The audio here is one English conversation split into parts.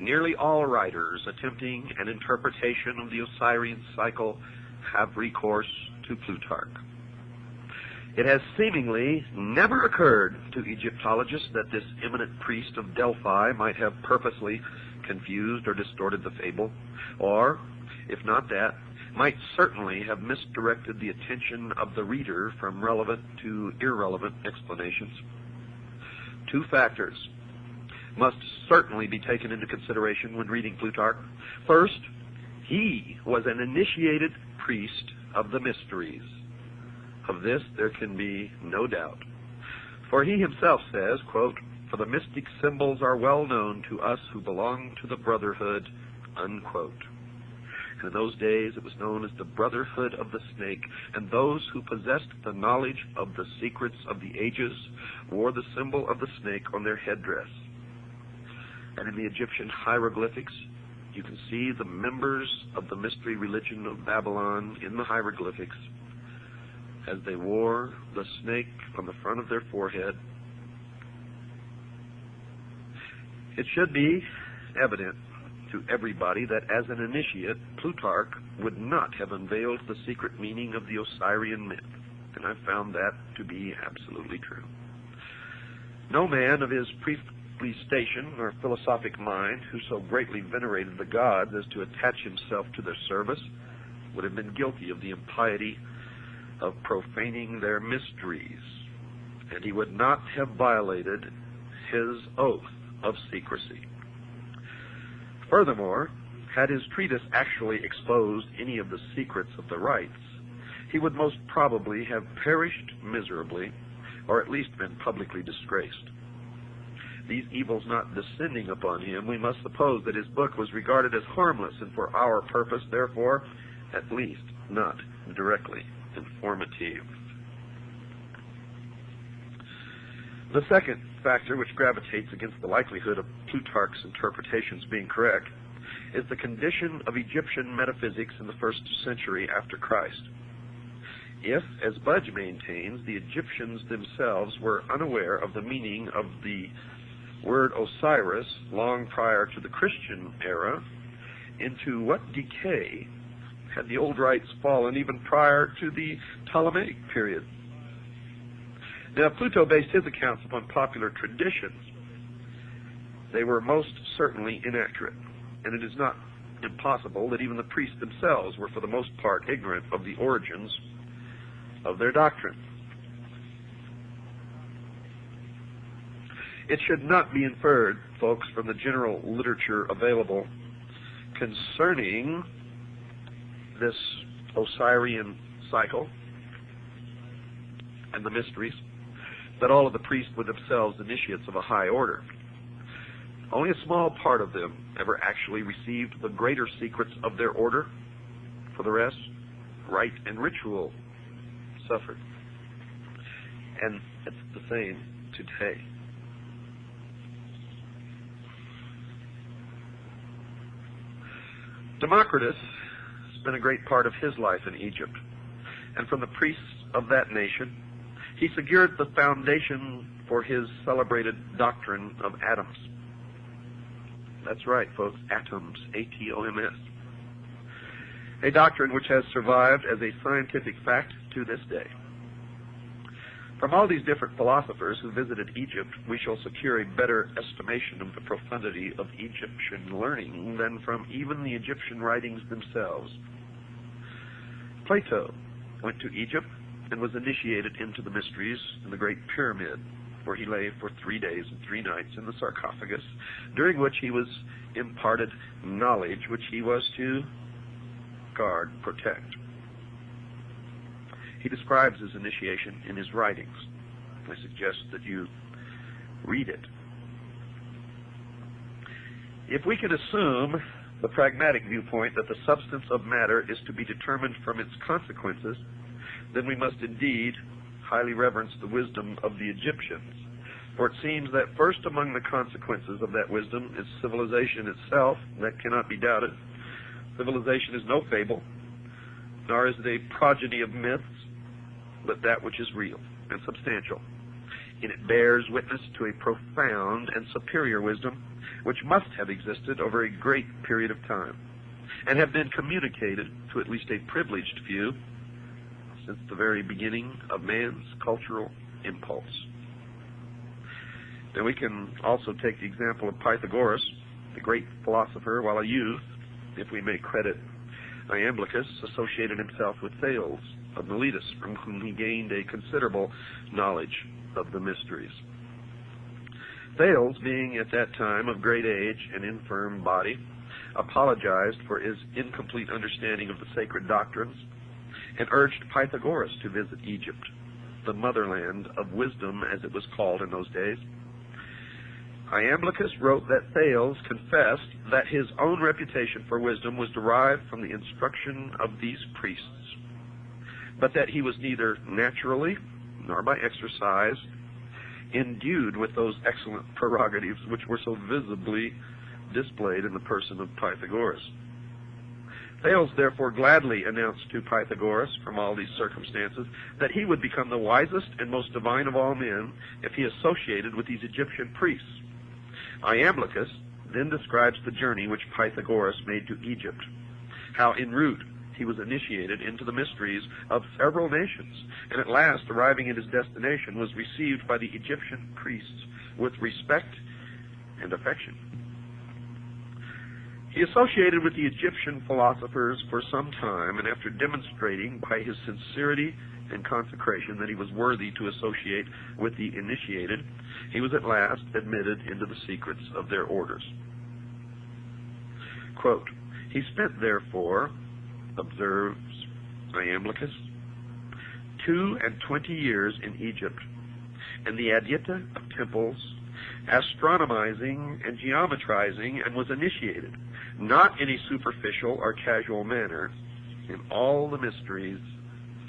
Nearly all writers attempting an interpretation of the Osirian cycle have recourse to Plutarch. It has seemingly never occurred to Egyptologists that this eminent priest of Delphi might have purposely confused or distorted the fable, or, if not that, might certainly have misdirected the attention of the reader from relevant to irrelevant explanations. Two factors must certainly be taken into consideration when reading Plutarch. First, he was an initiated priest of the mysteries. Of this there can be no doubt. For he himself says, quote, "For the mystic symbols are well known to us who belong to the brotherhood," unquote. And in those days it was known as the brotherhood of the snake, and those who possessed the knowledge of the secrets of the ages wore the symbol of the snake on their headdress. And in the Egyptian hieroglyphics, you can see the members of the mystery religion of Babylon in the hieroglyphics as they wore the snake on the front of their forehead. It should be evident to everybody that as an initiate, Plutarch would not have unveiled the secret meaning of the Osirian myth, and I've found that to be absolutely true. No man of his priestly station or philosophic mind who so greatly venerated the gods as to attach himself to their service would have been guilty of the impiety of profaning their mysteries, and he would not have violated his oath of secrecy. Furthermore, had his treatise actually exposed any of the secrets of the rites, he would most probably have perished miserably, or at least been publicly disgraced. These evils not descending upon him, we must suppose that his book was regarded as harmless and for our purpose, therefore, at least not directly informative. The second factor which gravitates against the likelihood of Plutarch's interpretations being correct is the condition of Egyptian metaphysics in the 1st century after Christ. If, as Budge maintains, the Egyptians themselves were unaware of the meaning of the word Osiris long prior to the Christian era, into what decay had the old rites fallen even prior to the Ptolemaic period? Now, Pluto based his accounts upon popular traditions. They were most certainly inaccurate, and it is not impossible that even the priests themselves were for the most part ignorant of the origins of their doctrine. It should not be inferred, folks, from the general literature available concerning this Osirian cycle and the mysteries that all of the priests were themselves initiates of a high order. Only a small part of them ever actually received the greater secrets of their order. For the rest, rite and ritual suffered. And it's the same today. Democritus spent a great part of his life in Egypt, and from the priests of that nation, he secured the foundation for his celebrated doctrine of atoms. That's right, folks, atoms, A-T-O-M-S. A doctrine which has survived as a scientific fact to this day. From all these different philosophers who visited Egypt, we shall secure a better estimation of the profundity of Egyptian learning than from even the Egyptian writings themselves. Plato went to Egypt and was initiated into the mysteries in the Great Pyramid, where he lay for 3 days and 3 nights in the sarcophagus, during which he was imparted knowledge which he was to guard, protect. He describes his initiation in his writings. I suggest that you read it. If we can assume the pragmatic viewpoint that the substance of matter is to be determined from its consequences, then we must indeed highly reverence the wisdom of the Egyptians. For it seems that first among the consequences of that wisdom is civilization itself. That cannot be doubted. Civilization is no fable, nor is it a progeny of myths, but that which is real and substantial. And it bears witness to a profound and superior wisdom, which must have existed over a great period of time, and have been communicated to at least a privileged few since the very beginning of man's cultural impulse. Now we can also take the example of Pythagoras, the great philosopher. While a youth, if we may credit Iamblichus, associated himself with Thales of Miletus, from whom he gained a considerable knowledge of the mysteries. Thales, being at that time of great age and infirm body, apologized for his incomplete understanding of the sacred doctrines and urged Pythagoras to visit Egypt, the motherland of wisdom, as it was called in those days. Iamblichus wrote that Thales confessed that his own reputation for wisdom was derived from the instruction of these priests, but that he was neither naturally nor by exercise endued with those excellent prerogatives which were so visibly displayed in the person of Pythagoras. Thales therefore gladly announced to Pythagoras, from all these circumstances, that he would become the wisest and most divine of all men if he associated with these Egyptian priests. Iamblichus then describes the journey which Pythagoras made to Egypt, how en route he was initiated into the mysteries of several nations, and at last, arriving at his destination, was received by the Egyptian priests with respect and affection. He associated with the Egyptian philosophers for some time, and after demonstrating by his sincerity and consecration that he was worthy to associate with the initiated, he was at last admitted into the secrets of their orders. Quote, "He spent, therefore," observes Iamblichus, 22 years in Egypt, and the Adyta of temples, astronomizing and geometrizing, and was initiated, not in a superficial or casual manner, in all the mysteries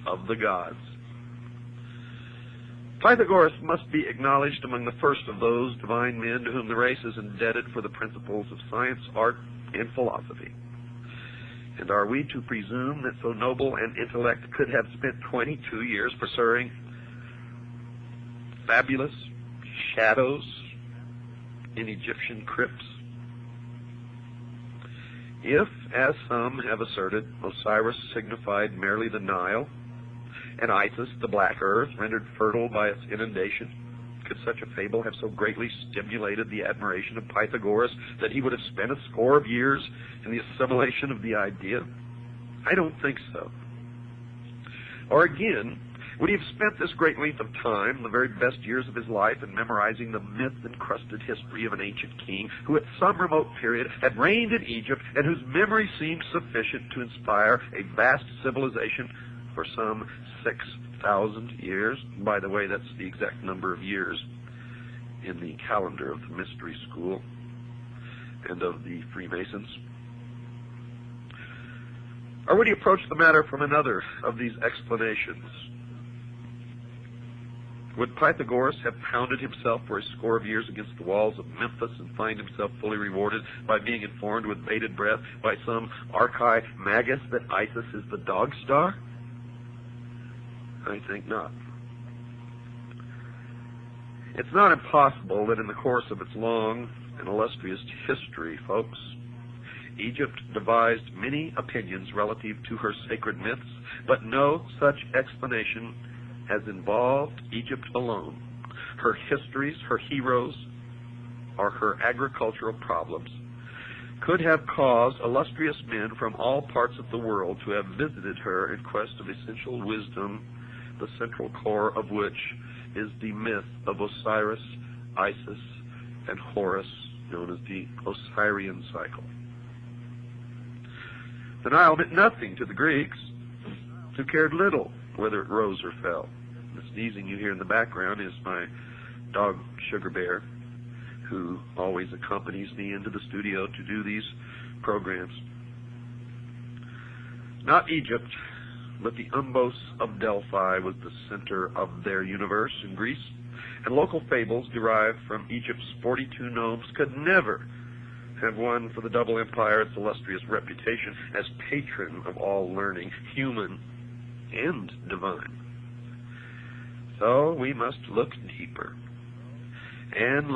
of the gods. Pythagoras must be acknowledged among the first of those divine men to whom the race is indebted for the principles of science, art, and philosophy. And are we to presume that so noble an intellect could have spent 22 years pursuing fabulous shadows in Egyptian crypts? If, as some have asserted, Osiris signified merely the Nile, and Isis the black earth rendered fertile by its inundation, could such a fable have so greatly stimulated the admiration of Pythagoras that he would have spent a score of years in the assimilation of the idea? I don't think so. Or again, would he have spent this great length of time, the very best years of his life, in memorizing the myth-encrusted history of an ancient king who at some remote period had reigned in Egypt and whose memory seemed sufficient to inspire a vast civilization for some 6,000 years? By the way, that's the exact number of years in the calendar of the mystery school and of the Freemasons. Or would he approach the matter from another of these explanations? Would Pythagoras have pounded himself for a score of years against the walls of Memphis and find himself fully rewarded by being informed with bated breath by some archimagus that Isis is the dog star? I think not. It's not impossible that in the course of its long and illustrious history, folks, Egypt devised many opinions relative to her sacred myths, but no such explanation has involved Egypt alone. Her histories, her heroes, or her agricultural problems could have caused illustrious men from all parts of the world to have visited her in quest of essential wisdom, the central core of which is the myth of Osiris, Isis, and Horus, known as the Osirian cycle. The Nile meant nothing to the Greeks, who cared little whether it rose or fell. The sneezing you hear in the background is my dog, Sugar Bear, who always accompanies me into the studio to do these programs. Not Egypt, but the Umbos of Delphi was the center of their universe in Greece, and local fables derived from Egypt's 42 gnomes could never have won for the double empire its illustrious reputation as patron of all learning, human and divine. So we must look deeper and look